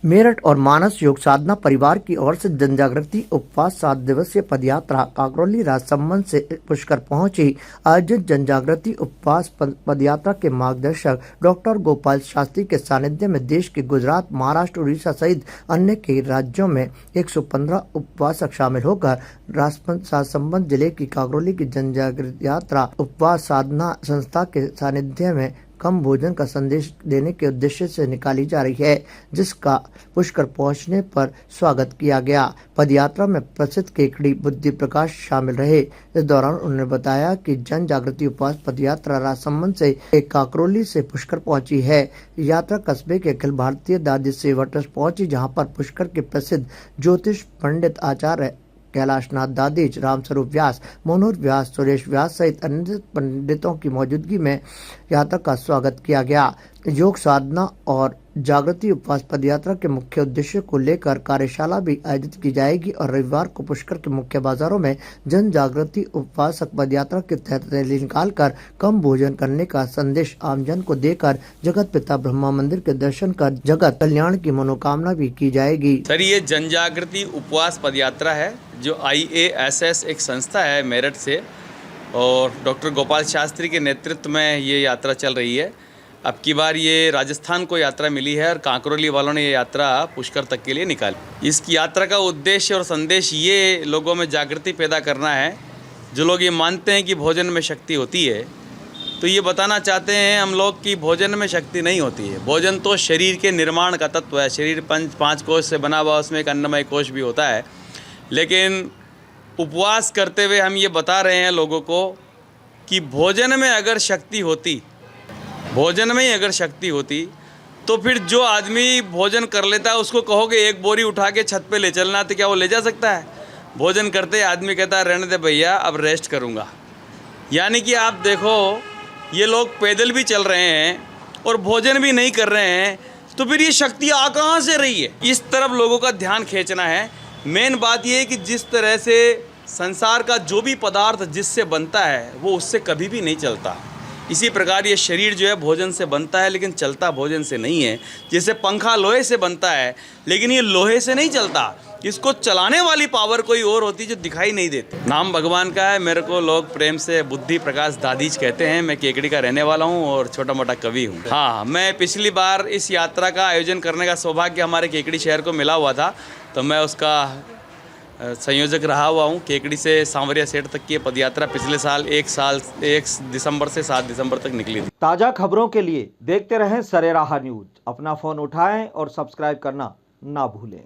मेरठ और मानस योग साधना परिवार की ओर से जन जागृति उपवास 7 दिवसीय पदयात्रा काकरौली राजसमंद से पुष्कर पहुंची। आयोजित जन जागृति उपवास पदयात्रा के मार्गदर्शक डॉक्टर गोपाल शास्त्री के सानिध्य में देश के गुजरात, महाराष्ट्र, उड़ीसा सहित अन्य कई राज्यों में 115 उपवासक शामिल होकर राजसमंद जिले की काकरौली की जन जागृति यात्रा उपवास साधना संस्था के सानिध्य में कम भोजन का संदेश देने के उद्देश्य से निकाली जा रही है, जिसका पुष्कर पहुंचने पर स्वागत किया गया। पदयात्रा में प्रसिद्ध केकड़ी बुद्धि प्रकाश शामिल रहे। इस दौरान उन्होंने बताया कि जन जागृति उपवास पदयात्रा राजसमंद से काकरौली से पुष्कर पहुंची है। यात्रा कस्बे के अखिल भारतीय दादी सेवा ट्रस्ट पहुंची, जहां पर पुष्कर के प्रसिद्ध ज्योतिष पंडित आचार्य कैलाशनाथ दादीज, रामस्वरूप व्यास, मनोहर व्यास, सुरेश व्यास सहित अन्य पंडितों की मौजूदगी में यात्रा का स्वागत किया गया। योग साधना और जागृति उपवास पदयात्रा के मुख्य उद्देश्य को लेकर कार्यशाला भी आयोजित की जाएगी और रविवार को पुष्कर के मुख्य बाजारों में जन जागृति उपवास पदयात्रा के तहत रैली निकालकर कम भोजन करने का संदेश आमजन को देकर जगत पिता ब्रह्मा मंदिर के दर्शन कर जगत कल्याण की मनोकामना भी की जाएगी। सर, ये जन जागृति उपवास पदयात्रा है जो IASS एक संस्था है मेरठ से, और डॉक्टर गोपाल शास्त्री के नेतृत्व में ये यात्रा चल रही है। अब की बार ये राजस्थान को यात्रा मिली है और काकरौली वालों ने ये यात्रा पुष्कर तक के लिए निकाली। इस यात्रा का उद्देश्य और संदेश ये लोगों में जागृति पैदा करना है। जो लोग ये मानते हैं कि भोजन में शक्ति होती है, तो ये बताना चाहते हैं हम लोग कि भोजन में शक्ति नहीं होती है। भोजन तो शरीर के निर्माण का तत्व है। शरीर पाँच कोश से बना हुआ, उसमें एक अन्नमय कोश भी होता है। लेकिन उपवास करते हुए हम ये बता रहे हैं लोगों को कि भोजन में अगर शक्ति होती तो फिर जो आदमी भोजन कर लेता है उसको कहोगे एक बोरी उठा के छत पे ले चलना, तो क्या वो ले जा सकता है? भोजन करते आदमी कहता है रहने दे भैया, अब रेस्ट करूँगा। यानी कि आप देखो, ये लोग पैदल भी चल रहे हैं और भोजन भी नहीं कर रहे हैं, तो फिर ये शक्ति आ कहाँ से रही है? इस तरफ लोगों का ध्यान खींचना है। मेन बात ये है कि जिस तरह से संसार का जो भी पदार्थ जिससे बनता है वो उससे कभी भी नहीं चलता। इसी प्रकार ये शरीर जो है भोजन से बनता है, लेकिन चलता भोजन से नहीं है। जैसे पंखा लोहे से बनता है, लेकिन ये लोहे से नहीं चलता। इसको चलाने वाली पावर कोई और होती जो दिखाई नहीं देती। नाम भगवान का है। मेरे को लोग प्रेम से बुद्धि प्रकाश दादीज कहते हैं। मैं केकड़ी का रहने वाला हूँ और छोटा मोटा कवि हूँ। हाँ, मैं पिछली बार इस यात्रा का आयोजन करने का सौभाग्य हमारे केकड़ी शहर को मिला हुआ था, तो मैं उसका संयोजक रहा हुआ हूँ। केकड़ी से सांवरिया सेठ तक की पदयात्रा पिछले साल 1 दिसंबर से 7 दिसंबर तक निकली थी। ताज़ा खबरों के लिए देखते रहें सरेराह न्यूज। अपना फ़ोन उठाएं और सब्सक्राइब करना ना भूलें।